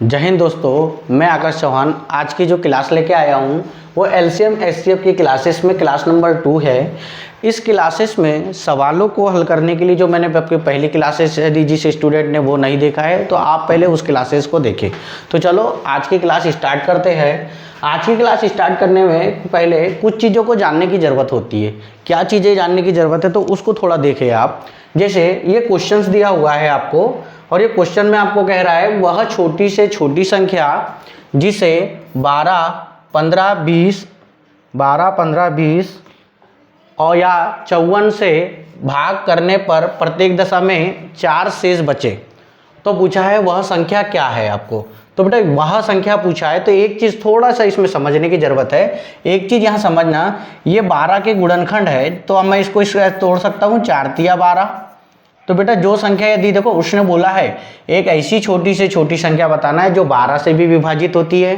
जय हिंद दोस्तों, मैं आकाश चौहान आज की जो क्लास लेके आया हूँ वो एलसीएम एचसीएफ की क्लासेस में क्लास नंबर 2 है। इस क्लासेस में सवालों को हल करने के लिए जो मैंने आपकी पहली क्लासेस यदि जिस स्टूडेंट ने वो नहीं देखा है तो आप पहले उस क्लासेस को देखें। तो चलो आज की क्लास स्टार्ट करते हैं। आज की क्लास स्टार्ट करने में पहले कुछ चीज़ों को जानने की ज़रूरत होती है। क्या चीज़ें जानने की ज़रूरत है तो उसको थोड़ा देखें आप। जैसे ये क्वेश्चंस दिया हुआ है आपको और ये क्वेश्चन में आपको कह रहा है वह छोटी से छोटी संख्या जिसे 12, 15, 20 और या 54 से भाग करने पर प्रत्येक दशा में 4 शेष बचे तो पूछा है वह संख्या क्या है आपको। तो बेटा वह संख्या पूछा है तो एक चीज़ थोड़ा सा इसमें समझने की ज़रूरत है। एक चीज़ यहाँ समझना, ये 12 के गुणनखंड है तो अब मैं इसको तोड़ सकता हूँ 4 तिया 12। तो बेटा जो संख्या यदि देखो उसने बोला है एक ऐसी छोटी से छोटी संख्या बताना है जो 12 से भी विभाजित होती है,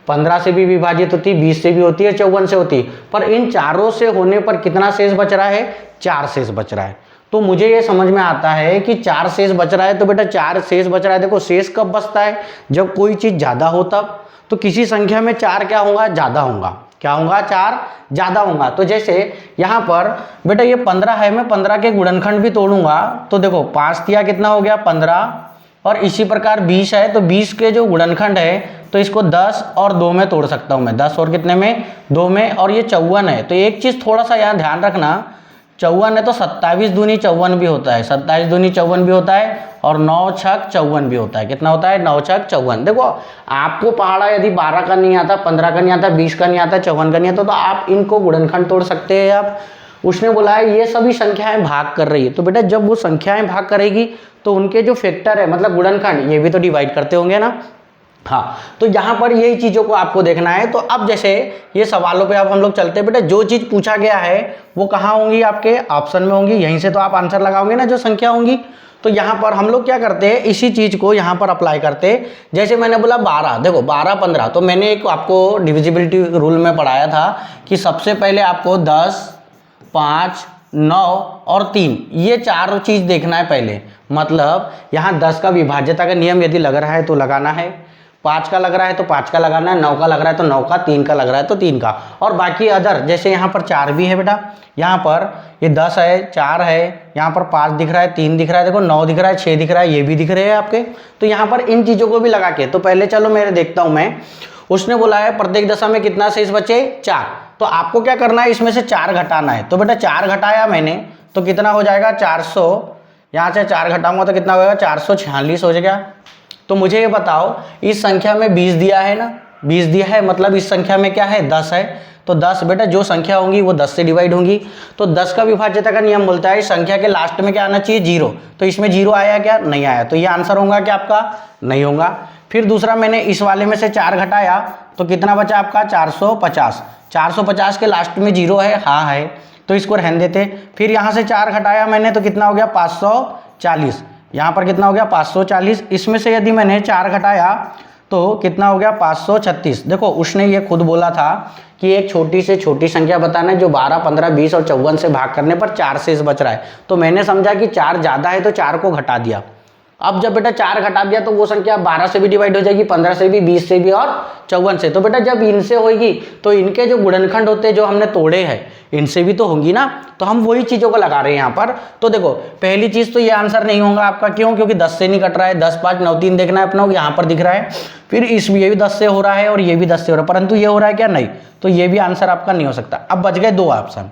15 से भी विभाजित होती है, 20 से भी होती है, 54 से होती है, पर इन चारों से होने पर कितना शेष बच रहा है? 4 शेष बच रहा है। तो मुझे ये समझ में आता है कि 4 शेष बच रहा है। तो बेटा 4 शेष बच रहा है, देखो शेष कब बचता है? जब कोई चीज़ ज़्यादा हो तब। तो किसी संख्या में 4 क्या होगा? ज़्यादा होगा। क्या होगा? 4 ज़्यादा होगा। तो जैसे यहाँ पर बेटा ये 15 है, मैं 15 के गुणनखंड भी तोड़ूंगा तो देखो 5 तिया कितना हो गया? 15। और इसी प्रकार 20 है तो 20 के जो गुणनखंड है तो इसको 10 और 2 में तोड़ सकता हूँ मैं। 10 और कितने में? 2 में। और ये 54 है तो एक चीज़ थोड़ा सा यहाँ ध्यान रखना, 54 है तो 27 दूनी 54 भी होता है, 27 दूनी 54 भी होता है और 9 छक 54 भी होता है। कितना होता है? 9 छक 54। देखो आपको पहाड़ा यदि 12 का नहीं आता, 15 का नहीं आता, 20 का नहीं आता, 54 का नहीं आता तो आप इनको गुणनखंड तोड़ सकते हैं आप। उसने बोला है ये सभी संख्याएं भाग कर रही है तो बेटा जब वो संख्याएं भाग करेगी तो उनके जो फैक्टर है मतलब गुणनखंड ये भी तो डिवाइड करते होंगे ना। हाँ, तो यहाँ पर यही चीज़ों को आपको देखना है। तो अब जैसे ये सवालों पे अब हम लोग चलते हैं। बेटा जो चीज़ पूछा गया है वो कहाँ होंगी? आपके ऑप्शन में होंगी। यहीं से तो आप आंसर लगाओगे ना जो संख्या होंगी। तो यहाँ पर हम लोग क्या करते हैं, इसी चीज़ को यहाँ पर अप्लाई करते हैं। जैसे मैंने बोला 12, देखो 12, 15 तो मैंने एक आपको डिविजिबिलिटी रूल में पढ़ाया था कि सबसे पहले आपको 10, 5, 9 और 3 ये चारों चीज़ देखना है पहले। मतलब यहाँ 10 का विभाज्यता का नियम यदि लग रहा है तो लगाना है, 5 का लग रहा है तो 5 का लगाना है, 9 का लग रहा है तो 9 का, 3 का लग रहा है तो 3 का, और बाकी अदर जैसे यहाँ पर 4 भी है बेटा, यहाँ पर ये 10 है, 4 है, यहाँ पर 5 दिख रहा है, 3 दिख रहा है, देखो 9 दिख रहा है, 6 दिख रहा है, ये भी दिख रहे हैं आपके। तो यहाँ पर इन चीज़ों को भी लगा के तो पहले चलो मैं देखता हूँ मैं। उसने बोला है प्रत्येक दशा में कितना शेष बचे? 4। तो आपको क्या करना है, इसमें से 4 घटाना है। तो बेटा 4 घटाया मैंने तो कितना हो जाएगा? 400। यहाँ से 4 घटाऊंगा तो कितना होगा? 446 हो जाएगा। तो मुझे ये बताओ इस संख्या में 20 दिया है ना, 20 दिया है मतलब इस संख्या में क्या है? 10 है। तो 10 बेटा जो संख्या होंगी वो 10 से डिवाइड होंगी। तो 10 का विभाज्यता का नियम बोलता है संख्या के लास्ट में क्या आना चाहिए? 0। तो इसमें 0 आया क्या? नहीं आया। तो ये आंसर होगा क्या आपका? नहीं होगा। फिर दूसरा मैंने इस वाले में से 4 घटाया तो कितना बचा आपका? 450। 450 के लास्ट में 0 है? हाँ है, तो इसको रहने देते। फिर यहाँ से 4 घटाया मैंने तो कितना हो गया? 540। यहाँ पर कितना हो गया? 540। इसमें से यदि मैंने 4 घटाया तो कितना हो गया? 536। देखो उसने ये खुद बोला था कि एक छोटी से छोटी संख्या बताना है जो 12, 15, 20 और 54 से भाग करने पर 4 शेष बच रहा है। तो मैंने समझा कि 4 ज़्यादा है तो 4 को घटा दिया। अब जब बेटा 4 घटा दिया तो वो संख्या 12 से भी डिवाइड हो जाएगी, 15 से भी, 20 से भी और 54 से। तो बेटा जब इनसे होगी तो इनके जो गुणनखंड होते हैं जो हमने तोड़े हैं इनसे भी तो होंगी ना। तो हम वही चीज़ों को लगा रहे हैं यहाँ पर। तो देखो पहली चीज़ तो ये आंसर नहीं होगा आपका। क्यों? क्योंकि 10 से नहीं कट रहा है। 10, 5, 9, 3 देखना है अपना, यहाँ पर दिख रहा है। फिर ये भी 10 से हो रहा है और ये भी 10 से हो रहा है, परंतु ये हो रहा है क्या? नहीं। तो ये भी आंसर आपका नहीं हो सकता। अब बच गए 2 ऑप्शन।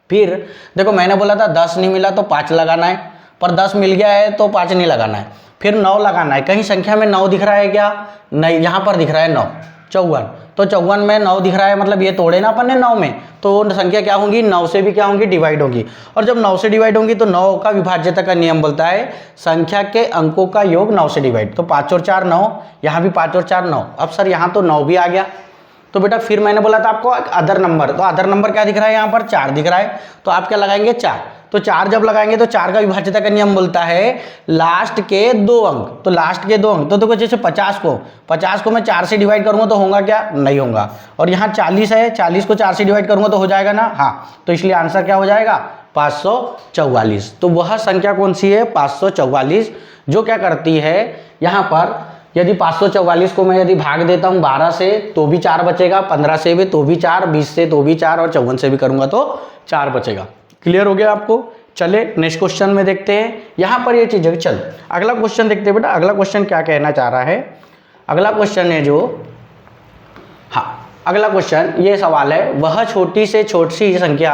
फिर देखो मैंने बोला था 10 नहीं मिला तो 5 लगाना है, पर 10 मिल गया है तो 5 नहीं लगाना है। फिर 9 लगाना है। कहीं संख्या में 9 दिख रहा है क्या? नहीं, यहाँ पर दिख रहा है 9, 54। तो 54 में 9 दिख रहा है मतलब ये तोड़े ना अपन ने 9 में, तो संख्या क्या होंगी? 9 से भी क्या होंगी? डिवाइड होगी। और जब 9 से डिवाइड होंगी तो 9 का विभाज्यता का नियम बोलता है संख्या के अंकों का योग 9 से डिवाइड। तो 5 और 4 9, यहाँ भी 5 और 4 9। अब सर यहाँ तो 9 भी आ गया। तो बेटा फिर मैंने बोला था आपको अदर नंबर, तो अदर नंबर क्या दिख रहा है? यहाँ पर 4 दिख रहा है। तो आप क्या लगाएंगे? 4। तो 4 जब लगाएंगे तो 4 का विभाज्यता का नियम बोलता है लास्ट के 2 अंक। तो लास्ट के 2 अंक तो देखो जैसे 50 को मैं 4 से डिवाइड करूंगा तो होगा क्या? नहीं होगा। और यहाँ 40 है, 40 को 4 से डिवाइड करूंगा तो हो जाएगा ना? हाँ। तो इसलिए आंसर क्या हो जाएगा? 544। तो वह संख्या कौन सी है? 544, जो क्या करती है यहाँ पर यदि 544 को मैं यदि भाग देता हूँ 12 से तो भी 4 बचेगा, 15 से भी तो भी 4, 20 से तो भी 4 और 54 से भी करूँगा तो 4 बचेगा। क्लियर हो गया आपको? चले नेक्स्ट क्वेश्चन में देखते हैं। यहाँ पर ये चीज़ है। चल अगला क्वेश्चन देखते हैं बेटा, अगला क्वेश्चन क्या कहना चाह रहा है। अगला क्वेश्चन है जो, हाँ अगला क्वेश्चन ये सवाल है, वह छोटी से छोटी संख्या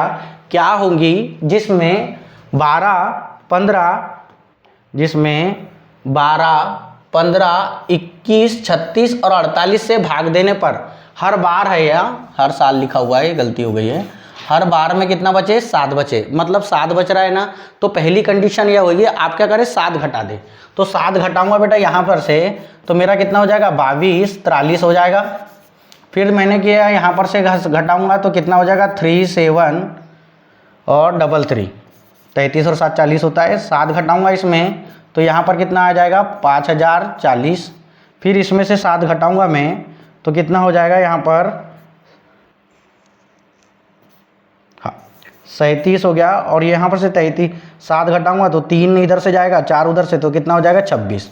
क्या होगी जिसमें 12, 15, 21, 36 और 48 से भाग देने पर हर बार है या हर साल लिखा हुआ है, गलती हो गई है, हर बार में कितना बचे? 7 बचे, मतलब 7 बच रहा है ना। तो पहली कंडीशन यह होगी, आप क्या करें 7 घटा दें। तो 7 घटाऊंगा बेटा यहाँ पर से, तो मेरा कितना हो जाएगा? 22, 43 हो जाएगा। फिर मैंने किया यहाँ पर से घटाऊंगा तो कितना हो जाएगा? 3, 7 और 3, 33 और 7 40 होता है। 7 घटाऊंगा इसमें तो यहाँ पर कितना आ जाएगा? 5040। फिर इसमें से 7 घटाऊंगा मैं तो कितना हो जाएगा यहाँ पर? हाँ 37 हो गया। और यहाँ पर से 33, 7 घटाऊंगा तो 3 इधर से जाएगा, 4 उधर से, तो कितना हो जाएगा? 26।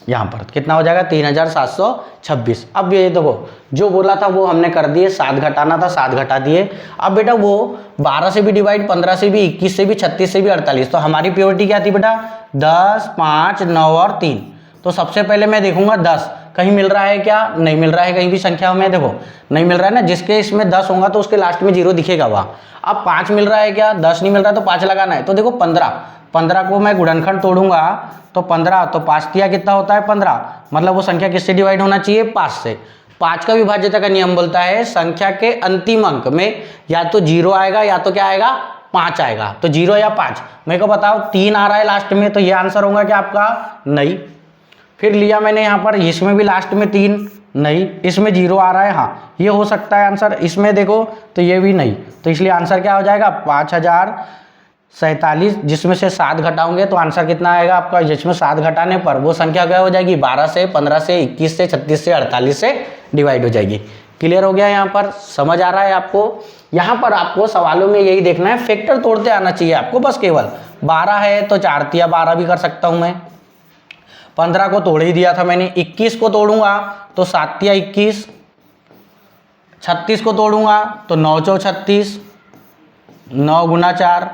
यहाँ पर कितना हो जाएगा? 3726। अब ये देखो जो बोला था वो हमने कर दिए, 7 घटाना था 7 घटा दिए। अब बेटा वो 12 से भी डिवाइड, 15 से भी, 21 से भी, 36 से भी, 48। तो हमारी प्योरिटी क्या थी बेटा? 10, 5, 9 और 3। तो सबसे पहले मैं देखूंगा 10 कहीं मिल रहा है क्या? नहीं मिल रहा है कहीं भी संख्या में, देखो नहीं मिल रहा है ना। जिसके इसमें 10 होगा तो उसके लास्ट में 0 दिखेगा वहाँ। अब 5 मिल रहा है क्या? 10 नहीं मिल रहा है तो 5 लगाना है। तो देखो 15 को मैं गुणनखंड तोड़ूंगा तो 15, तो 5 तिया कितना होता है? 15। मतलब वो संख्या किससे डिवाइड होना चाहिए? 5 से। 5 का विभाज्यता का नियम बोलता है संख्या के अंतिम अंक में या तो 0 आएगा या तो क्या आएगा? 5 आएगा। तो 0 या 5 मेरे को बताओ। 3 आ रहा है लास्ट में, तो ये आंसर होगा क्या आपका? नहीं। फिर लिया मैंने यहाँ पर, इसमें भी लास्ट में 3 नहीं, इसमें 0 आ रहा है, हाँ ये हो सकता है आंसर। इसमें देखो तो ये भी नहीं, तो इसलिए आंसर क्या हो जाएगा? 5047, जिसमें से 7 घटाओगे तो आंसर कितना आएगा आपका? जिसमें 7 घटाने पर वो संख्या क्या हो जाएगी? 12 से, 15 से, 21 से, 36 से, 48 से डिवाइड हो जाएगी। क्लियर हो गया? यहाँ पर समझ आ रहा है आपको? यहाँ पर आपको सवालों में यही देखना है, फैक्टर तोड़ते आना चाहिए आपको बस। केवल 12 है तो 4 तिया 12 भी कर सकता हूँ मैं। 15 को तोड़ ही दिया था मैंने। 21 को तोड़ूंगा तो 7 तिया 21। 36 को तोड़ूंगा तो 9 चौ 36, 9 गुना 4।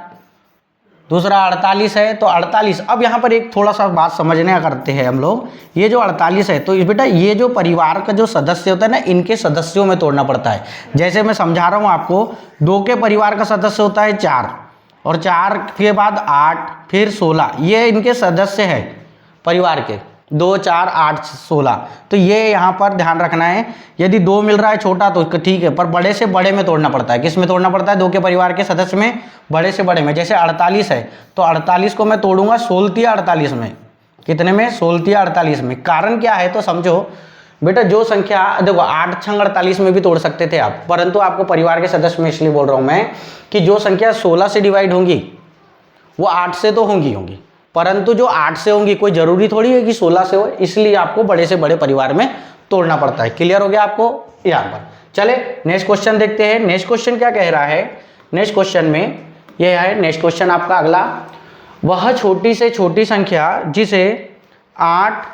दूसरा 48 है तो 48। अब यहाँ पर एक थोड़ा सा बात समझने करते हैं हम लोग। ये जो 48 है तो बेटा ये जो परिवार का जो सदस्य होता है ना, इनके सदस्यों में तोड़ना पड़ता है। जैसे मैं समझा रहा हूँ आपको, 2 के परिवार का सदस्य होता है 4, और 4 के बाद 8, फिर 16, ये इनके सदस्य है परिवार के। 2, 4, 8, 16। तो ये यहाँ पर ध्यान रखना है। यदि 2 मिल रहा है छोटा तो ठीक है, पर बड़े से बड़े में तोड़ना पड़ता है। किस में तोड़ना पड़ता है? 2 के परिवार के सदस्य में, बड़े से बड़े में। जैसे 48 है तो 48 को मैं तोड़ूंगा 16 तिया 48 में। कितने में? 16 तिया 48 में। कारण क्या है तो समझो बेटा, जो संख्या देखो 8 छंग 48 में भी तोड़ सकते थे आप, परंतु आपको परिवार के सदस्य में इसलिए बोल रहा हूँ मैं कि जो संख्या 16 से डिवाइड होंगी वो 8 से तो होंगी, परंतु जो 8 से होंगी कोई जरूरी थोड़ी है कि 16 से हो, इसलिए आपको बड़े से बड़े परिवार में तोड़ना पड़ता है। क्लियर हो गया आपको यहाँ पर? चले नेक्स्ट क्वेश्चन देखते हैं। नेक्स्ट क्वेश्चन क्या कह रहा है? नेक्स्ट क्वेश्चन में यह है, नेक्स्ट क्वेश्चन आपका अगला, वह छोटी से छोटी संख्या जिसे 8,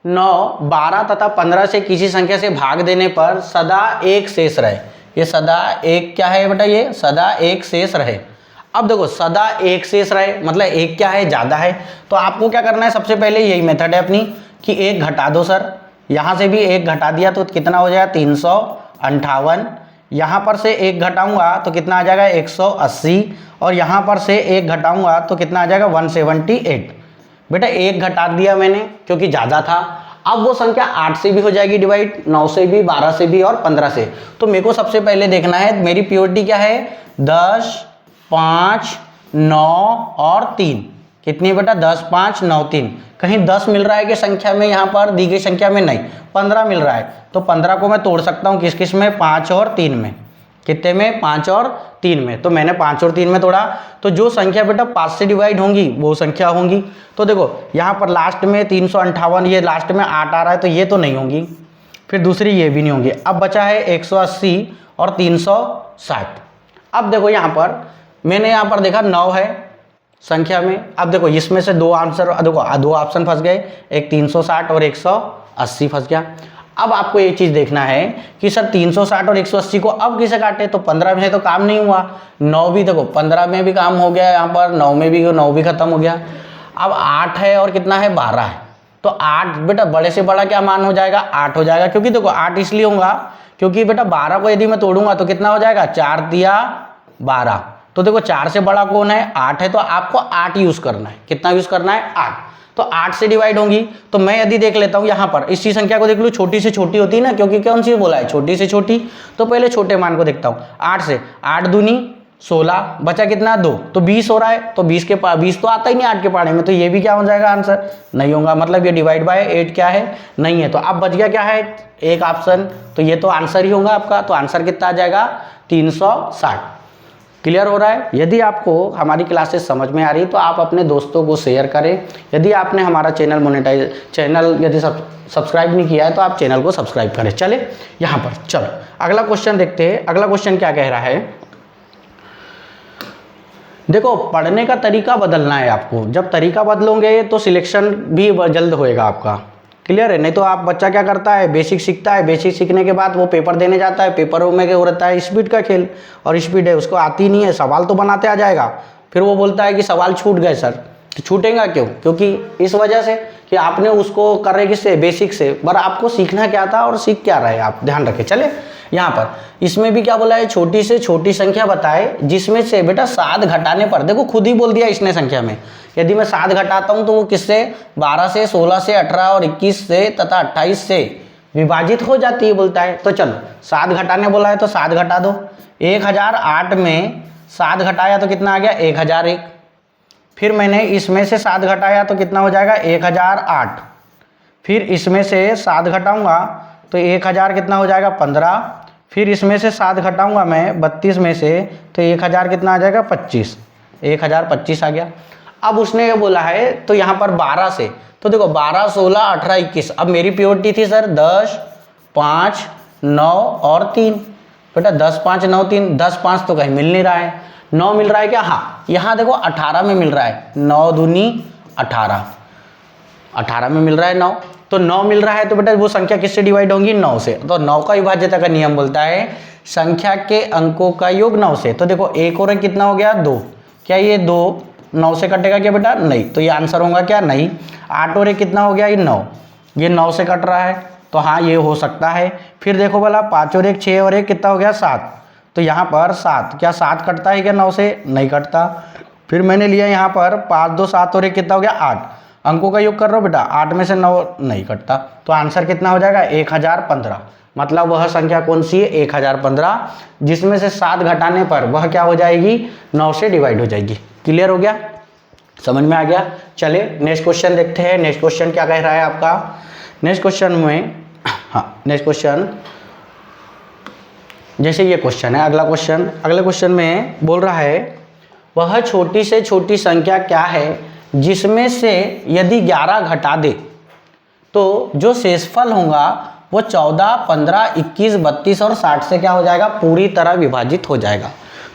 9, 12 तथा 15 से किसी संख्या से भाग देने पर सदा एक शेष रहे। ये सदा एक क्या है बेटा? ये सदा एक शेष रहे। अब देखो सदा एक शेष रहे मतलब एक क्या है? ज़्यादा है। तो आपको क्या करना है? सबसे पहले यही मेथड है अपनी कि 1 घटा दो सर। यहाँ से भी 1 घटा दिया तो कितना हो जाएगा? 358। यहाँ पर से 1 घटाऊंगा तो कितना आ जाएगा? 180। और यहाँ पर से 1 घटाऊंगा तो कितना आ जाएगा? 178। बेटा 1 घटा दिया मैंने क्योंकि ज़्यादा था। अब वो संख्या 8 से भी हो जाएगी डिवाइड, 9 से भी, 12 से भी और 15 से। तो मेरे को सबसे पहले देखना है मेरी प्योरिटी क्या है? 10, 5, 9 और 3। कितनी बेटा? 10, 5, 9, 3। कहीं 10 मिल रहा है कि संख्या में? यहाँ पर दी गई संख्या में नहीं, 15 मिल रहा है। तो 15 को मैं तोड़ सकता हूँ किस किस में? 5 और 3 में। कितने में? 5 और 3 में। तो मैंने 5 और 3 में तोड़ा। तो जो संख्या बेटा 5 से डिवाइड होंगी वो संख्या होंगी। तो देखो यहाँ पर लास्ट में 358, ये लास्ट में 8 आ रहा है तो ये तो नहीं होंगी। फिर दूसरी ये भी नहीं होंगी। अब बचा है 180 और 360। अब देखो यहाँ पर मैंने यहाँ पर देखा 9 है संख्या में। अब देखो इसमें से दो आंसर, देखो दो ऑप्शन फंस गए, एक 360 और 180 फंस गया। अब आपको एक चीज़ देखना है कि सर 360 और 180 को अब किसे काटे, तो 15 में तो काम नहीं हुआ, 9 भी देखो 15 में भी काम हो गया, यहाँ पर 9 में भी 9 भी खत्म हो गया। अब 8 है और कितना है 12 है, तो 8 बेटा बड़े से बड़ा क्या मान हो जाएगा, 8 हो जाएगा। क्योंकि देखो 8 इसलिए होगा क्योंकि बेटा 12 को यदि मैं तोड़ूंगा तो कितना हो जाएगा, 4 दिया 12, तो देखो 4 से बड़ा कौन है, 8 है, तो आपको 8 यूज़ करना है। कितना यूज़ करना है, 8, तो 8 से डिवाइड होंगी। तो मैं यदि देख लेता हूँ यहाँ पर इसी संख्या को देख लूँ, छोटी से छोटी होती है ना, क्योंकि कौन सी बोला है, छोटी से छोटी, तो पहले छोटे मान को देखता हूँ। 8 से 8 दूनी 16, बचा कितना 2, तो 20 हो रहा है, तो 20 तो आता ही नहीं 8 के पहाड़े में, तो ये भी क्या हो जाएगा, आंसर नहीं होगा, मतलब ये डिवाइड बाय 8 क्या है, नहीं है। तो अब बच गया क्या है, एक ऑप्शन, तो ये तो आंसर ही होगा आपका। तो आंसर कितना आ जाएगा, 360। क्लियर हो रहा है। यदि आपको हमारी क्लासेस समझ में आ रही तो आप अपने दोस्तों को शेयर करें। यदि आपने हमारा चैनल यदि सब्सक्राइब नहीं किया है तो आप चैनल को सब्सक्राइब करें। चले यहाँ पर, चलो अगला क्वेश्चन देखते हैं। अगला क्वेश्चन क्या कह रहा है, देखो पढ़ने का तरीका बदलना है आपको। जब तरीका बदलोगे तो सिलेक्शन भी जल्द होएगा आपका। क्लियर है। नहीं तो आप बच्चा क्या करता है, बेसिक सीखता है, बेसिक सीखने के बाद वो पेपर देने जाता है, पेपरों में क्या हो रहता है, स्पीड का खेल, और स्पीड है उसको आती नहीं है, सवाल तो बनाते आ जाएगा, फिर वो बोलता है कि सवाल छूट गए सर। तो छूटेगा क्यों, क्योंकि इस वजह से कि आपने उसको कर रहे किससे, बेसिक से। पर आपको सीखना क्या था और सीख क्या रहे आप, ध्यान रखें। चले यहाँ पर इसमें भी क्या बोला है, छोटी से छोटी संख्या बताए जिसमें से बेटा 7 घटाने पर, देखो खुद ही बोल दिया इसने संख्या में, यदि मैं 7 घटाता हूं तो वो किससे, 12 से, 16 से, 18 और 21 से तथा 28 से विभाजित हो जाती है बोलता है। तो चलो 7 घटाने बोला है तो 7 घटा दो। 1008 में 7 घटाया तो कितना आ गया, 1001। फिर मैंने इसमें से 7 घटाया तो कितना हो जाएगा, 1008। फिर इसमें से 7 घटाऊंगा तो 1000 कितना हो जाएगा, 15। फिर इसमें से 7 घटाऊंगा मैं 32 में से तो 1000 कितना आ जाएगा, 25। 1025 आ गया। अब उसने ये बोला है तो यहाँ पर 12 से, तो देखो 12, 16, 18, 21। अब मेरी प्योरिटी थी सर 10, 5, 9 और 3। बेटा 10, 5, 9, 3, 10, 5 तो कहीं मिल नहीं रहा है, 9 मिल रहा है क्या, हाँ यहाँ देखो 18 में मिल रहा है, 9 दूनी 18, 18 में मिल रहा है 9, तो 9 मिल रहा है। तो बेटा वो संख्या किससे डिवाइड होंगी, 9 से। तो 9 का विभाज्यता का नियम बोलता है संख्या के अंकों का योग 9 से। तो देखो एक और कितना हो गया, 2। क्या ये 2 9 से कटेगा क्या बेटा, नहीं, तो ये आंसर होगा क्या, नहीं। 8 और 1 कितना हो गया, ये 9, ये 9 से कट रहा है, तो हाँ ये हो सकता है। फिर देखो बोला 5 और 1 6 और 1 कितना हो गया, 7। तो यहाँ पर 7, क्या 7 कटता है क्या 9 से, नहीं कटता। फिर मैंने लिया यहाँ पर 5, 2, 7 और 1 कितना हो गया, 8। अंकों का योग कर रहा हो बेटा, 8 में से 9 नहीं कटता, तो आंसर कितना हो जाएगा, 1015। मतलब वह संख्या कौन सी है, 1015, जिसमें से 7 घटाने पर वह क्या हो जाएगी, 9 से डिवाइड हो जाएगी। क्लियर हो गया, समझ में आ गया। चले नेक्स्ट क्वेश्चन देखते हैं। नेक्स्ट क्वेश्चन क्या कह रहा है आपका, नेक्स्ट क्वेश्चन में, हाँ नेक्स्ट क्वेश्चन जैसे ये क्वेश्चन है, अगला क्वेश्चन, अगले क्वेश्चन में बोल रहा है वह छोटी से छोटी संख्या क्या है जिसमें से यदि 11 घटा दे तो जो शेषफल होगा वो 14, 15, 21, 32 और 60 से क्या हो जाएगा, पूरी तरह विभाजित हो जाएगा।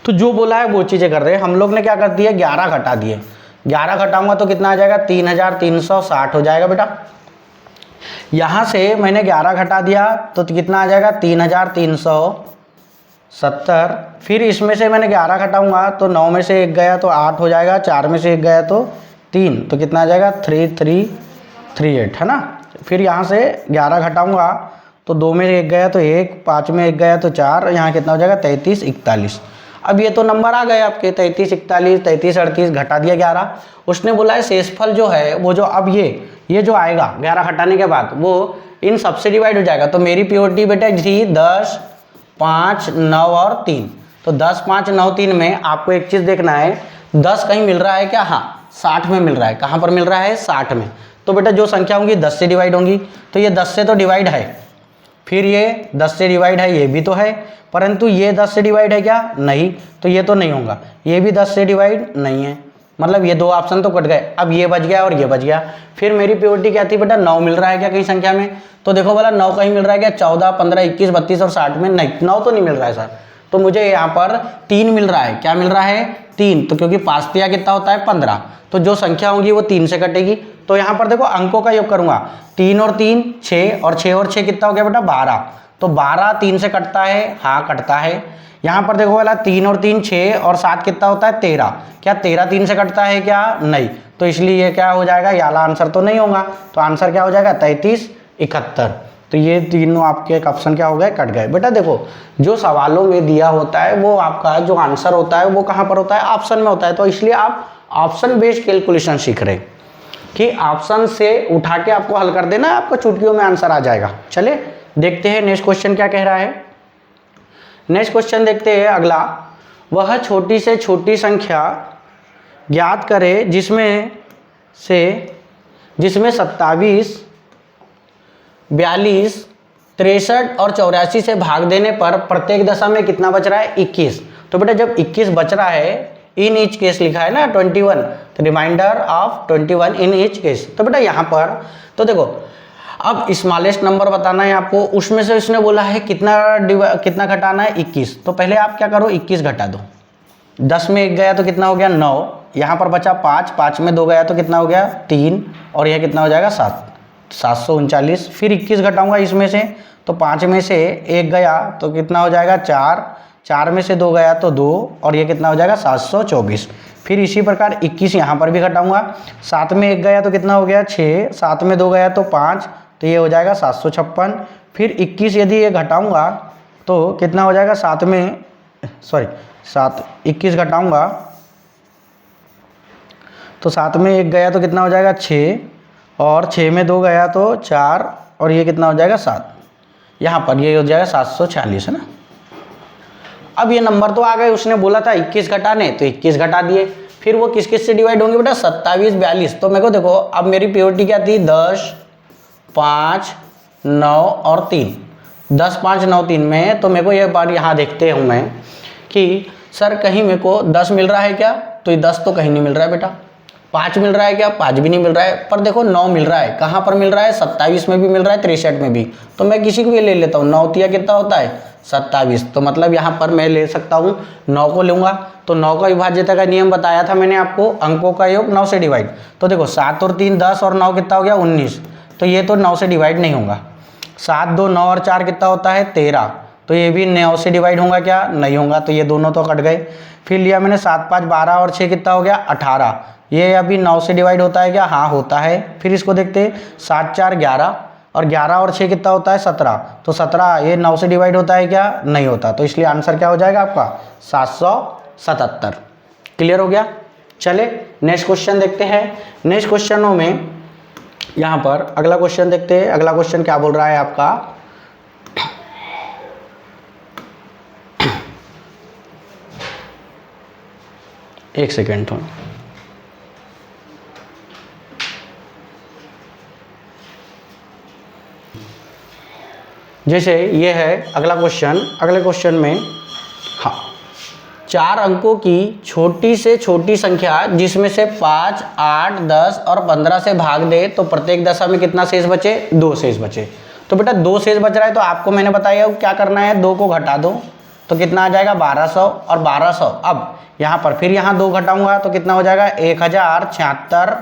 तो जो बोला है वो चीज़ें कर रहे हैं। हम लोग ने क्या कर दिया, 11 घटा दिए, 11 घटाऊंगा तो कितना आ जाएगा, 3360 हो जाएगा बेटा। यहाँ से मैंने 11 घटा दिया तो कितना आ जाएगा, 3370। फिर इसमें से मैंने 11 घटाऊंगा तो 9 में से 1 गया तो 8 हो जाएगा, 4 में से 1 गया तो 3, तो कितना आ जाएगा, 3338, है ना। फिर यहाँ से 11 घटाऊंगा तो 2 में 1 गया तो 1, 5 में 1 गया तो 4, यहाँ कितना हो जाएगा, 3341। अब ये तो नंबर आ गए आपके 3341, 3338, घटा दिया 11। उसने बोला है शेषफल जो है वो जो अब ये जो आएगा 11 घटाने के बाद वो इन सबसे डिवाइड हो जाएगा। तो मेरी प्योरिटी बेटा थी 10, 5, 9 और 3। तो 10, 5, 9, 3 में आपको एक चीज़ देखना है, 10 कहीं मिल रहा है क्या, हाँ 60 में मिल रहा है। कहाँ पर मिल रहा है, 60 में। तो बेटा जो संख्या होंगी 10 से डिवाइड होंगी, तो ये 10 से तो डिवाइड है, फिर ये 10 से डिवाइड है, ये भी तो है, परंतु ये 10 से डिवाइड है क्या, नहीं, तो ये तो नहीं होगा। ये भी 10 से डिवाइड नहीं है, मतलब ये 2 ऑप्शन तो कट गए। अब ये बच गया और ये बच गया। फिर मेरी प्योरिटी क्या थी बेटा, 9 मिल रहा है क्या कहीं संख्या में, तो देखो बोला 9 कहीं मिल रहा है क्या, 14, 15, 21, 32 और 60 में, नहीं 9 तो नहीं मिल रहा है सर। तो मुझे यहाँ पर 3 मिल रहा है, क्या मिल रहा है, 3, तो क्योंकि 5 तिया कितना होता है 15, तो जो संख्या होगी वो 3 से कटेगी। तो यहाँ पर देखो अंकों का योग करूँगा, 3 और 3 6, और 6 और 6 कितना हो गया बेटा 12, तो 12 3 से कटता है, हाँ कटता है। यहाँ पर देखो वाला 3 और 3 6, और 7 कितना होता है 13, क्या 13 3 से कटता है क्या, नहीं, तो इसलिए ये क्या हो जाएगा, ये वाला आंसर तो नहीं होगा, तो आंसर क्या हो जाएगा 33 71। तो ये तीनों आपके ऑप्शन क्या हो गए, कट गए। बेटा देखो जो सवालों में दिया होता है वो आपका जो आंसर होता है वो कहाँ पर होता है, ऑप्शन में होता है, तो इसलिए आप ऑप्शन बेस्ड कैलकुलेशन सीख रहे हैं कि ऑप्शन से उठा के आपको हल कर देना, आपको चुटकियों में आंसर आ जाएगा। चले देखते हैं नेक्स्ट क्वेश्चन क्या कह रहा है। नेक्स्ट क्वेश्चन देखते हैं अगला, वह छोटी से छोटी संख्या ज्ञात करे जिसमें 27 42 63 और 84 से भाग देने पर प्रत्येक दशा में कितना बच रहा है 21। तो बेटा जब 21 बच रहा है, इन ईच केस लिखा है ना 21, तो reminder of 21 in each case. तो बेटा यहाँ पर तो देखो अब स्मॉलेस्ट नंबर बताना है आपको, उसमें से उसने बोला है कितना घटाना है 21। तो पहले आप क्या करो 21 घटा दो, 10 में 1 गया तो कितना हो गया 9, यहाँ पर बचा 5, 5 में 2 गया तो कितना हो गया 3, और यह कितना हो जाएगा 7, 739। फिर 21 घटाऊंगा इसमें से, तो 5 में से 1 गया तो कितना हो जाएगा 4, 4 में से 2 गया तो 2, और ये कितना हो जाएगा 724। फिर इसी प्रकार 21 यहाँ पर भी घटाऊंगा, 7 में 1 गया तो कितना हो गया 6, 7 में 2 गया तो 5, तो ये हो जाएगा 756। फिर 21 यदि ये घटाऊंगा तो कितना हो जाएगा 21 घटाऊंगा तो 7 में 1 गया तो कितना हो जाएगा 6, और 6 में 2 गया तो 4, और ये कितना हो जाएगा 7, यहाँ पर ये हो जाएगा 746 है ना। अब ये नंबर तो आ गए, उसने बोला था 21 घटाने तो 21 घटा दिए। फिर वो किस किस से डिवाइड होंगे बेटा 27 42। तो मेरे को देखो अब मेरी प्योरिटी क्या थी 10 5 9 और 3, 10 5 9 3 में। तो मेरे को ये बार यहाँ देखते हूँ मैं कि सर कहीं मेरे को 10 मिल रहा है क्या, तो ये 10 तो कहीं नहीं मिल रहा है बेटा। 5 मिल रहा है क्या, 5 भी नहीं मिल रहा है। पर देखो 9 मिल रहा है, कहाँ पर मिल रहा है 27 में भी मिल रहा है 63 में भी। तो मैं किसी को भी ले लेता हूँ, 9 तिया कितना होता है 27। तो मतलब यहाँ पर मैं ले सकता हूँ 9 को लूँगा। तो 9 का विभाज्यता का नियम बताया था मैंने आपको, अंकों का योग 9 से डिवाइड। तो देखो 7 और 3 10 और 9 कितना हो गया 19। तो ये तो 9 से डिवाइड नहीं होगा। 7 2 9 और 4 कितना होता है 13। तो ये भी 9 से डिवाइड होगा क्या, नहीं होगा। तो ये दोनों तो कट गए। फिर लिया मैंने 7 5 12 और 6 कितना हो गया 18। ये अभी 9 से डिवाइड होता है क्या, हाँ होता है। फिर इसको देखते हैं 7 4 11 और 11 और 6 कितना होता है 17। तो 17 ये 9 से डिवाइड होता है क्या, नहीं होता। तो इसलिए आंसर क्या हो जाएगा आपका 777। क्लियर हो गया। चले नेक्स्ट क्वेश्चन देखते हैं। नेक्स्ट क्वेश्चनों में यहाँ पर अगला क्वेश्चन देखते हैं। अगला क्वेश्चन क्या बोल रहा है आपका, एक सेकेंड थोड़ा। जैसे ये है अगला क्वेश्चन। अगले क्वेश्चन में हाँ 4 अंकों की छोटी से छोटी संख्या जिसमें से 5 8 10 और 15 से भाग दे तो प्रत्येक दशा में कितना शेष बचे, 2 शेष बचे। तो बेटा 2 शेष बच रहा है तो आपको मैंने बताया क्या करना है, 2 को घटा दो तो कितना आ जाएगा 1200 और 1200। अब यहाँ पर फिर यहाँ 2 घटाऊंगा तो कितना हो जाएगा 1076।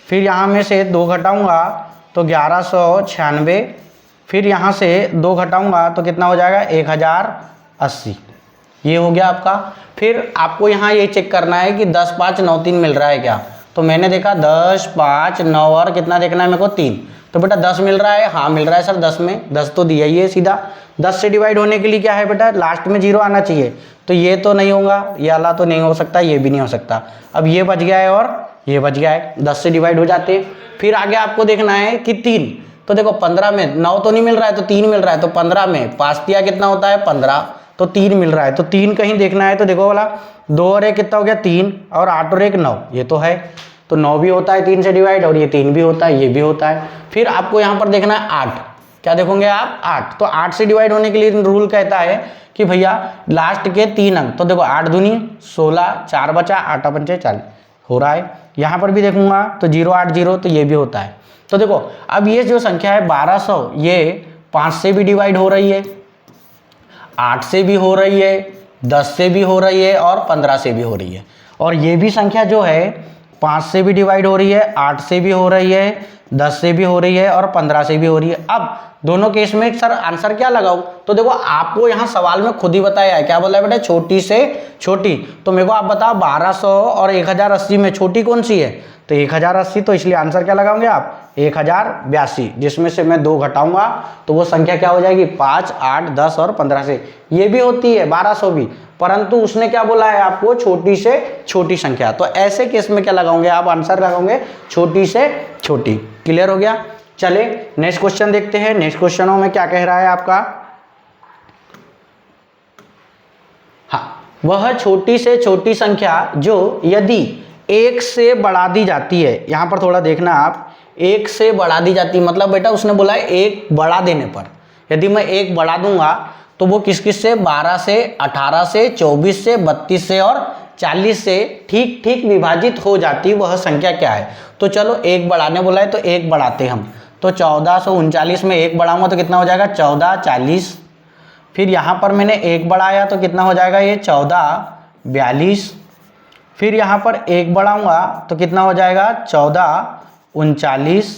फिर यहाँ में से 2 घटाऊंगा तो 1196। फिर यहाँ से 2 घटाऊंगा तो कितना हो जाएगा 1080। ये हो गया आपका। फिर आपको यहाँ ये चेक करना है कि 10 5 9 3 मिल रहा है क्या। तो मैंने देखा 10 5 9 और कितना देखना है मेरे को 3। तो बेटा 10 मिल रहा है, हाँ मिल रहा है सर 10 में 10 तो दिया ही है सीधा। 10 से डिवाइड होने के लिए क्या है बेटा, लास्ट में 0 आना चाहिए। तो ये तो नहीं होगा, ये वाला तो नहीं हो सकता, ये भी नहीं हो सकता। अब ये बच गया है और ये बच गया है, 10 से डिवाइड हो जाते हैं। फिर आगे आपको देखना है कि 3। तो देखो 15 में 9 तो नहीं मिल रहा है तो 3 मिल रहा है। तो 15 में 5 तिया कितना होता है 15, तो 3 मिल रहा है। तो 3 कहीं देखना है तो देखो वाला 2 और 1 कितना हो गया 3, और 8 और 1 9, ये तो है। तो 9 भी होता है 3 से डिवाइड, और ये 3 भी होता है, ये भी होता है। फिर आपको यहाँ पर देखना है 8। क्या देखोगे आप 8। तो 8 से डिवाइड होने के लिए रूल कहता है कि भैया लास्ट के 3 अंक। तो देखो 8 दूनी 16, 4 बचा, 8 पंचे 40 हो रहा है। यहाँ पर भी देखूंगा तो 0 8 0, तो ये भी होता है। तो देखो अब ये जो संख्या है 1200, ये 5 से भी डिवाइड हो रही है, 8 से भी हो रही है, 10 से भी हो रही है और 15 से भी हो रही है। और ये भी संख्या जो है 5 से भी डिवाइड हो रही है, 8 से भी हो रही है, 10 से भी हो रही है और 15 से भी हो रही है। अब दोनों केस में सर आंसर क्या लगाऊं? तो देखो आपको यहाँ सवाल में खुद ही बताया है, क्या बोला है बेटा, छोटी से छोटी। तो मेरे को आप बताओ 1200 और 1080 में छोटी कौन सी है? तो 1080, तो इसलिए आंसर क्या लगाओगे आप? 1082, जिसमें से मैं 2 घटाऊंगा तो वो संख्या क्या हो जाएगी? 5, 8, 10 और 15 से। ये भी होती है 1200 भी, परंतु उसने क्या बोला है आपको? छोटी से छोटी संख्या। तो ऐसे केस में क्या लगाओगे आप? आंसर लगाओगे छोटी से छोटी। क्लियर हो गया? चले नेक्स्ट क्वेश्चन देखते हैं। नेक्स्ट क्वेश्चनों में क्या कह रहा है आपका? हाँ, वह छोटी से छोटी संख्या जो यदि 1 से बढ़ा दी जाती है, यहां पर थोड़ा देखना आप, 1 से बढ़ा दी जाती, मतलब बेटा उसने बोला है 1 बढ़ा देने पर, यदि मैं 1 बढ़ा दूंगा तो वो किस किस से? 12 से, 18 से, 24 से, 32 से और 40 से ठीक ठीक विभाजित हो जाती, वह संख्या क्या है? तो चलो 1 बढ़ाने बोला है तो 1 बढ़ाते हम। तो 1439 में 1 बढ़ाऊंगा तो कितना हो जाएगा? 1440। फिर यहाँ पर मैंने 1 बढ़ाया तो कितना हो जाएगा? ये 1442। फिर यहाँ पर 1 बढ़ाऊंगा तो कितना हो जाएगा? 1439।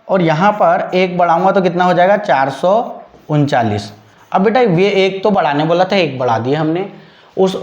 और यहाँ पर 1 बढ़ाऊंगा तो कितना हो जाएगा? 439। अब बेटा ये 1 तो बढ़ाने बोला था, 1 बढ़ा दिया हमने।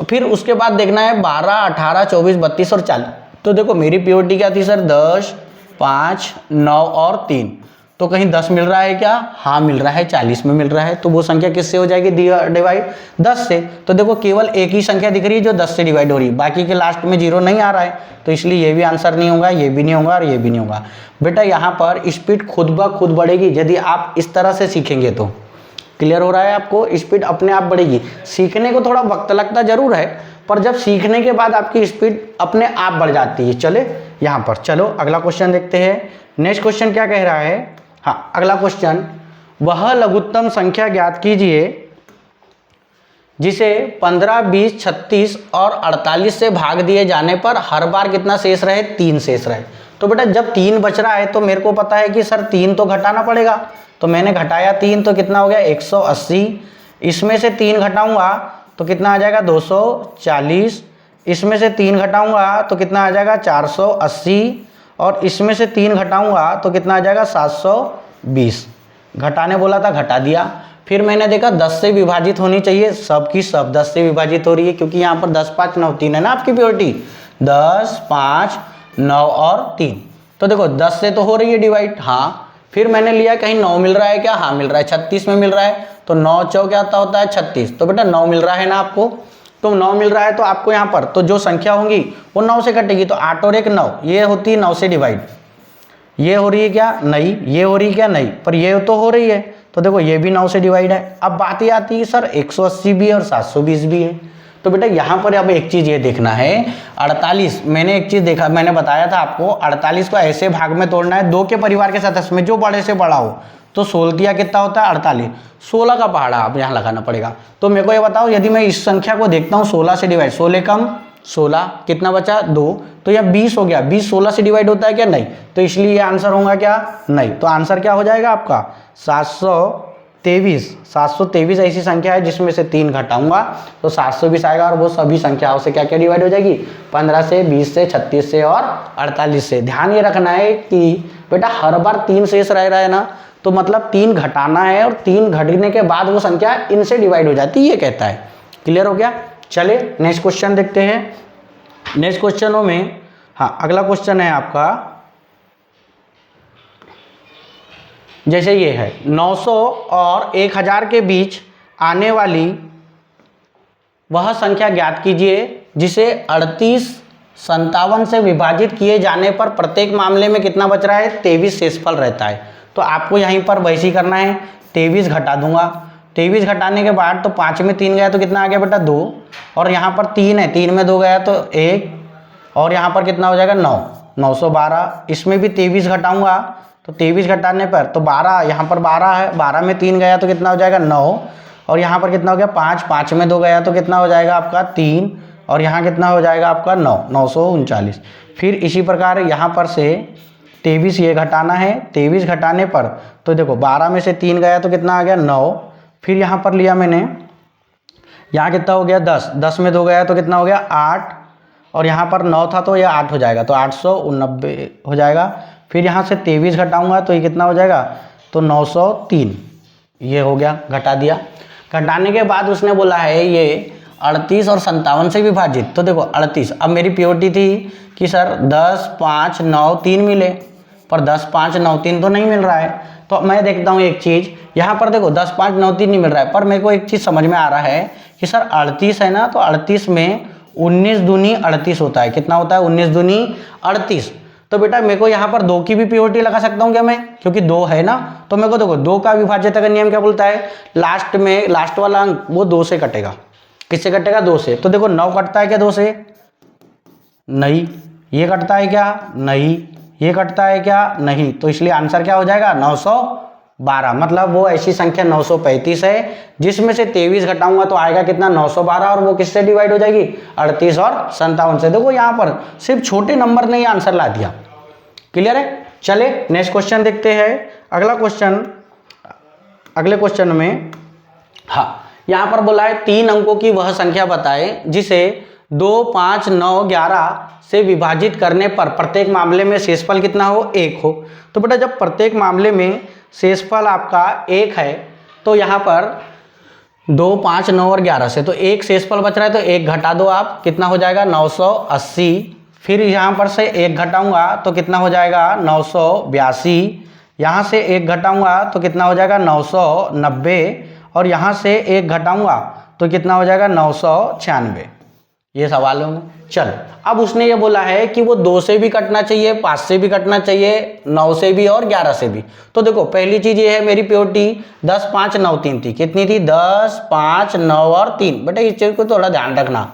फिर उसके बाद देखना है 12, 18, 24, 32 और 40। तो देखो मेरी प्योरिटी क्या थी सर? 10, 5, 9 और 3। तो कहीं 10 मिल रहा है क्या? हाँ मिल रहा है, 40 में मिल रहा है। तो वो संख्या किससे हो जाएगी डिवाइड? 10 से। तो देखो केवल एक ही संख्या दिख रही है जो 10 से डिवाइड हो रही है, बाकी के लास्ट में 0 नहीं आ रहा है, तो इसलिए ये भी आंसर नहीं होगा, ये भी नहीं होगा और ये भी नहीं होगा। बेटा यहाँ पर स्पीड खुद ब खुद बढ़ेगी यदि आप इस तरह से सीखेंगे तो। क्लियर हो रहा है आपको? स्पीड अपने आप बढ़ेगी। सीखने को थोड़ा वक्त लगता जरूर है, पर जब सीखने के बाद आपकी स्पीड अपने आप बढ़ जाती है। चले यहाँ पर, चलो अगला क्वेश्चन देखते हैं। नेक्स्ट क्वेश्चन क्या कह रहा है? हाँ, अगला क्वेश्चन, वह लघुत्तम संख्या ज्ञात कीजिए जिसे 15, 20, 36 और 48 से भाग दिए जाने पर हर बार कितना शेष रहे? 3 शेष रहे। तो बेटा जब 3 बच रहा है तो मेरे को पता है कि सर 3 तो घटाना पड़ेगा, तो मैंने घटाया 3 तो कितना हो गया? 180। इसमें से 3 घटाऊंगा तो कितना आ जाएगा? 240। इसमें से 3 घटाऊंगा तो कितना आ जाएगा? 480। और इसमें से 3 घटाऊंगा तो कितना आ जाएगा? 720। घटाने बोला था, घटा दिया। फिर मैंने देखा 10 से विभाजित होनी चाहिए, सब की सब 10 से विभाजित हो रही है, क्योंकि यहाँ पर 10, 5, 9, 3 है ना आपकी प्योरिटी। 10, 5, 9 और 3। तो देखो 10 से तो हो रही है डिवाइड, हाँ। फिर मैंने लिया कहीं 9 मिल रहा है क्या? हाँ मिल रहा है, 36 में मिल रहा है। तो 9 चौ क्या होता है? 36। तो बेटा 9 मिल रहा है ना आपको, तो 9 मिल रहा है तो आपको यहाँ पर तो जो संख्या होंगी वो 9 से कटेगी। तो 8 और 1 9, ये होती है 9 से डिवाइड। ये हो रही है क्या? नहीं। ये हो रही है क्या? नहीं। पर ये तो हो रही है, तो देखो ये भी 9 से डिवाइड है। अब बात ये आती है सर 180 भी है और 720 भी है। तो बेटा यहाँ पर अब एक चीज़ ये देखना है, 48, मैंने एक चीज़ देखा, मैंने बताया था आपको 48 को ऐसे भाग में तोड़ना है 2 के परिवार के सदस्य में जो बड़े से बड़ा हो। तो 16 किया कितना होता है? 48। 16 का पहाड़ा आप यहाँ लगाना पड़ेगा। तो मेरे को ये बताओ, यदि मैं इस संख्या को देखता हूँ 16 से डिवाइड, 16 कम 16 कितना बचा? 2। तो यह 20 हो गया। 20 16 से डिवाइड होता है क्या? नहीं। तो इसलिए ये आंसर होगा क्या? नहीं। तो आंसर क्या हो जाएगा आपका? 723। 723 ऐसी संख्या है जिसमें से 3 घटाऊंगा तो 720 आएगा, और वो सभी संख्याओं से क्या क्या डिवाइड हो जाएगी? 15 से, 20 से, 36 से और 48 से। ध्यान ये रखना है कि बेटा हर बार 3 शेष रह रहा है ना, तो मतलब 3 घटाना है और 3 घटने के बाद वो संख्या इनसे डिवाइड हो जाती है, ये कहता है। क्लियर हो गया? चले नेक्स्ट क्वेश्चन देखते हैं। नेक्स्ट क्वेश्चनों में, हाँ अगला क्वेश्चन है आपका, जैसे ये है 900 और 1000 के बीच आने वाली वह संख्या ज्ञात कीजिए जिसे 38, 57 से विभाजित किए जाने पर प्रत्येक मामले में कितना बच रहा है? 23 शेषफल रहता है। तो आपको यहीं पर वैसे ही करना है, 23 घटा दूंगा। 23 घटाने के बाद तो 5 में 3 गया तो कितना आ गया बेटा? 2। और यहाँ पर 3 है, 3 में 2 गया तो 1, और यहाँ पर कितना हो जाएगा? 9। 912। इसमें भी 23 घटाऊंगा तो 23 घटाने पर तो 12, यहाँ पर 12 है, 12 में 3 गया तो कितना हो जाएगा? 9। और यहाँ पर कितना हो गया? 5, 5 में 2 गया तो कितना हो जाएगा आपका? 3। और यहाँ कितना हो जाएगा आपका? 9, 939। फिर इसी प्रकार यहाँ पर से 23 ये घटाना है, 23 घटाने पर तो देखो 12 में से 3 गया तो कितना आ गया? 9। फिर यहाँ पर लिया मैंने, यहाँ कितना हो गया? 10, 10 में 2 गया तो कितना हो गया? 8। और यहाँ पर 9 था तो ये 8 हो जाएगा, तो 889 हो जाएगा। फिर यहाँ से 23 घटाऊंगा तो ये कितना हो जाएगा, तो 903, ये हो गया, घटा दिया। घटाने के बाद उसने बोला है ये 38 और 57 से विभाजित, तो देखो 38, अब मेरी प्योरिटी थी कि सर 10, 5, 9, 3 मिले, पर 10, 5, 9, 3 तो नहीं मिल रहा है। तो मैं देखता हूँ एक चीज़, यहाँ पर देखो 10, 5, 9, 3 नहीं मिल रहा है, पर मेरे को एक चीज़ समझ में आ रहा है कि सर 38 है ना, तो 38 में 19 दूनी 38 होता है। कितना होता है, 19 दूनी 38। तो बेटा मेरे को यहाँ पर 2 की भी प्योरिटी लगा सकता हूँ क्या मैं, क्योंकि 2 है ना। तो मेरे को देखो 2 का विभाज्यता का नियम क्या बोलता है, लास्ट में लास्ट वाला अंक वो 2 से कटेगा। किससे कटेगा, 2 से। तो देखो 9 कटता है क्या 2 से, नहीं। ये कटता है क्या, नहीं। ये कटता है क्या, नहीं। तो इसलिए आंसर क्या हो जाएगा, 912। मतलब वो ऐसी संख्या 935 है जिसमें से 23 घटाऊंगा तो आएगा कितना, 912, और वो किससे डिवाइड हो जाएगी, 38 और 57 से। देखो यहाँ पर सिर्फ छोटे नंबर ने ही आंसर ला दिया। क्लियर है। चले नेक्स्ट क्वेश्चन देखते हैं। अगला क्वेश्चन, अगले क्वेश्चन में हाँ यहाँ पर बोला है 3 अंकों की वह संख्या बताए जिसे 2, 5, 9, 11 से विभाजित करने पर प्रत्येक मामले में शेषफल कितना हो, 1 हो। तो बेटा जब प्रत्येक मामले में शेषफल आपका 1 है तो यहाँ पर 2, 5, 9 और 11 से तो 1 शेषफल बच रहा है, तो 1 घटा दो आप, कितना हो जाएगा 980। फिर यहाँ पर से 1 घटाऊंगा तो कितना हो जाएगा 982। यहाँ से 1 घटाऊंगा तो कितना हो जाएगा 990, और यहाँ से 1 घटाऊंगा तो कितना हो जाएगा 996। ये सवाल होंगे। चलो अब उसने ये बोला है कि वो 2 से भी कटना चाहिए, 5 से भी कटना चाहिए, 9 से भी और 11 से भी। तो देखो पहली चीज ये है, मेरी प्योरिटी 10, 5, 9, 3 थी। कितनी थी, 10, 5, 9 और 3। बेटा इस चीज को थोड़ा ध्यान रखना,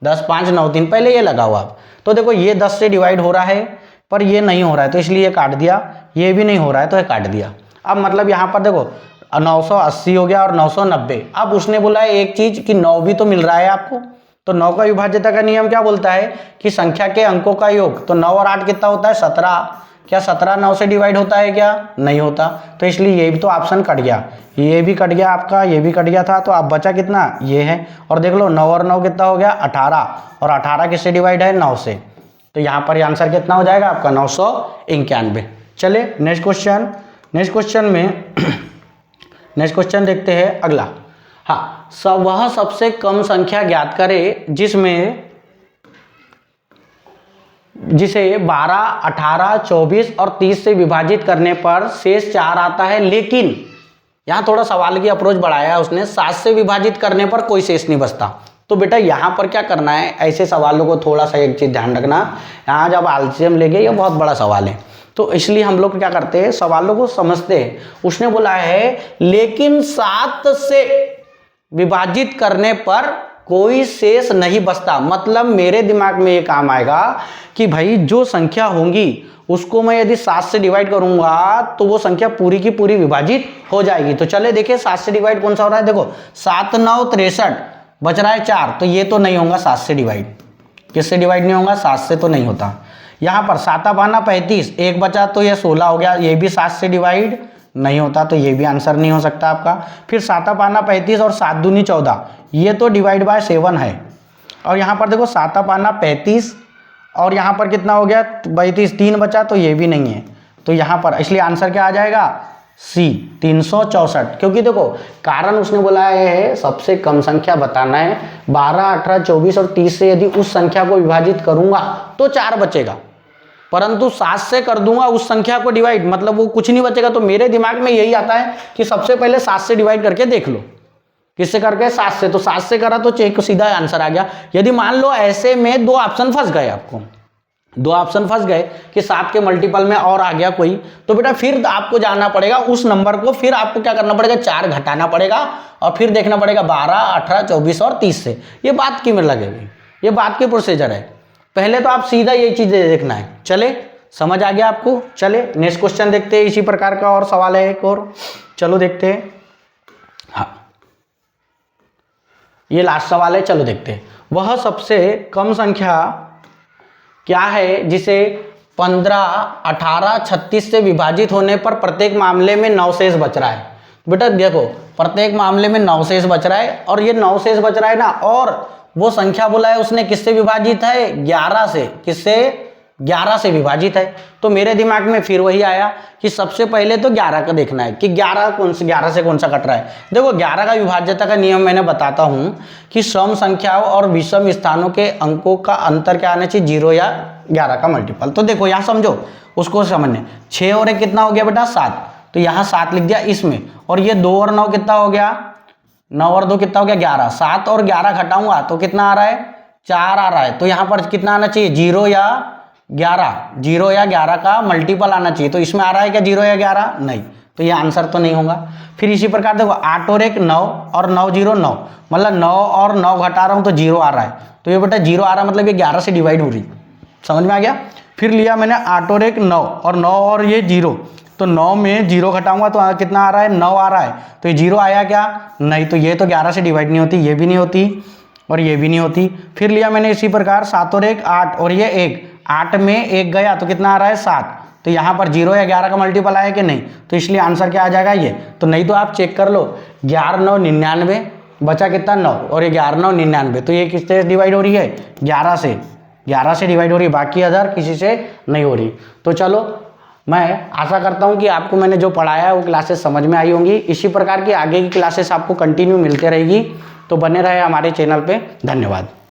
10, 5, 9, 3 पहले ये लगाओ आप। तो देखो ये 10 से डिवाइड हो रहा है, पर ये नहीं हो रहा है तो इसलिए ये काट दिया। ये भी नहीं हो रहा है तो ये काट दिया। अब मतलब यहाँ पर देखो 980 हो गया और 990। अब उसने बोला है एक चीज कि 9 भी तो मिल रहा है आपको, तो 9 का विभाज्यता का नियम क्या बोलता है कि संख्या के अंकों का योग। तो 9 और 8 कितना होता है, 17। क्या 17 9 से डिवाइड होता है क्या, नहीं होता। तो इसलिए ये भी तो ऑप्शन कट गया, ये भी कट गया आपका, ये भी कट गया था। तो अब बचा कितना, ये है। और देख लो 9 और 9 कितना हो गया, 18, और 18 किससे डिवाइड है, 9 से। तो यहाँ पर आंसर कितना हो जाएगा आपका 991। चले नेक्स्ट क्वेश्चन। नेक्स्ट क्वेश्चन में नेक्स्ट क्वेश्चन देखते हैं अगला। हाँ, वह सबसे कम संख्या ज्ञात करे जिसे 12, 18, 24 और 30 से विभाजित करने पर शेष 4 आता है, लेकिन यहाँ थोड़ा सवाल की अप्रोच बढ़ाया है उसने, 7 से विभाजित करने पर कोई शेष नहीं बचता। तो बेटा यहाँ पर क्या करना है, ऐसे सवालों को थोड़ा सा एक चीज ध्यान रखना, यहाँ जब एलसीएम लेंगे ये बहुत बड़ा सवाल है, तो इसलिए हम लोग क्या करते हैं, सवालों को समझते हैं। उसने बोला है लेकिन 7 से विभाजित करने पर कोई शेष नहीं बचता। मतलब मेरे दिमाग में ये काम आएगा कि भाई जो संख्या होंगी उसको मैं यदि 7 से डिवाइड करूंगा तो वो संख्या पूरी की पूरी विभाजित हो जाएगी। तो चले देखिए 7 से डिवाइड कौन सा हो रहा है, देखो 7, 9, 63, बच रहा है 4, तो ये तो नहीं होगा 7 से डिवाइड। किससे डिवाइड नहीं होगा, 7 से तो नहीं होता। यहाँ पर 7 5 35, 1 बचा तो ये 16 हो गया, ये भी 7 से डिवाइड नहीं होता, तो ये भी आंसर नहीं हो सकता आपका। फिर 7 5 35 और 7 दूनी 14, ये तो डिवाइड बाय 7 है। और यहाँ पर देखो 7 5 35 और यहाँ पर कितना हो गया 32, 3 बचा तो ये भी नहीं है। तो यहाँ पर इसलिए आंसर क्या आ जाएगा, सी 364। क्योंकि देखो कारण उसने बोला है सबसे कम संख्या बताना है, 12, 18, 24 और 30 से यदि उस संख्या को विभाजित करूंगा तो 4 बचेगा, परंतु 7 से कर दूंगा उस संख्या को डिवाइड, मतलब वो कुछ नहीं बचेगा। तो मेरे दिमाग में यही आता है कि सबसे पहले 7 से डिवाइड करके देख लो। किससे करके, 7 से। तो 7 से करा तो चेक सीधा आंसर आ गया। यदि मान लो ऐसे में 2 ऑप्शन फंस गए, आपको 2 ऑप्शन फंस गए कि 7 के मल्टीपल में और आ गया कोई, तो बेटा फिर आपको जाना पड़ेगा उस नंबर को, फिर आपको क्या करना पड़ेगा, 4 घटाना पड़ेगा और फिर देखना पड़ेगा 12, 18, 24 और 30 से। ये बात की मेरे लगेगी, ये बात की प्रोसीजर है। पहले तो आप सीधा यही चीज देखना है। चले समझ आ गया आपको। चले नेक्स्ट क्वेश्चन देखते हैं, इसी प्रकार का और सवाल है एक और, चलो देखते हैं। हाँ ये लास्ट सवाल है, चलो देखते हैं। वह सबसे कम संख्या क्या है जिसे 15, 18, 36 से विभाजित होने पर प्रत्येक मामले में 9 शेष बच रहा है। बेटा देखो प्रत्येक मामले में 9 शेष बच रहा है, और ये 9 शेष बच रहा है ना, और वो संख्या बोला है उसने किससे विभाजित है, 11 से। किससे, 11 से विभाजित है। तो मेरे दिमाग में फिर वही आया कि सबसे पहले तो 11 का देखना है कि 11 से कौन सा कट रहा है। देखो 11 का विभाज्यता का नियम मैंने बताता हूँ कि सम संख्याओं और विषम स्थानों के अंकों का अंतर क्या आना चाहिए, 0 या 11 का मल्टीपल। तो देखो यहाँ समझो, उसको समझने 6 और 1 कितना हो गया बेटा, 7। तो यहाँ 7 लिख दिया इसमें, और ये 2 और 9 कितना हो गया, 9 और 2 कितना हो गया, 11। 7 और 11 घटाऊंगा तो कितना आ रहा है, 4 आ रहा है। तो यहाँ पर कितना आना चाहिए, 0 या 11 का मल्टीपल आना चाहिए। तो इसमें आ रहा है क्या 0 या 11, नहीं। तो ये आंसर तो नहीं होगा। फिर इसी प्रकार देखो 8 और 1 9 और 9 0 9, मतलब 9 और 9 घटा रहा हूँ तो 0 आ रहा है। तो ये बेटा 0 आ रहा है मतलब ये 11 से डिवाइड हो रही, समझ में आ गया। फिर लिया मैंने 8 और 1 9 और 9 और ये 0, तो 9 में 0 घटाऊंगा तो कितना आ रहा है, 9 आ रहा है। तो ये 0 आया क्या, नहीं। तो ये तो 11 से डिवाइड नहीं होती, ये भी नहीं होती और ये भी नहीं होती। फिर लिया मैंने इसी प्रकार 7 और 1 8 और ये 1, 8 में 1 गया तो कितना आ रहा है, 7। तो यहाँ पर 0 या 11 का मल्टीपल आया कि नहीं, तो इसलिए आंसर क्या आ जाएगा ये। तो नहीं तो आप चेक कर लो, 11 9 99, बचा कितना 9, और ये 11 9 99, तो ये किससे डिवाइड हो रही है, 11 से डिवाइड हो रही है, बाकी अदर किसी से नहीं हो रही। तो चलो मैं आशा करता हूँ कि आपको मैंने जो पढ़ाया है वो क्लासेस समझ में आई होंगी। इसी प्रकार की आगे की क्लासेस आपको कंटिन्यू मिलते रहेगी, तो बने रहे हमारे चैनल पे। धन्यवाद।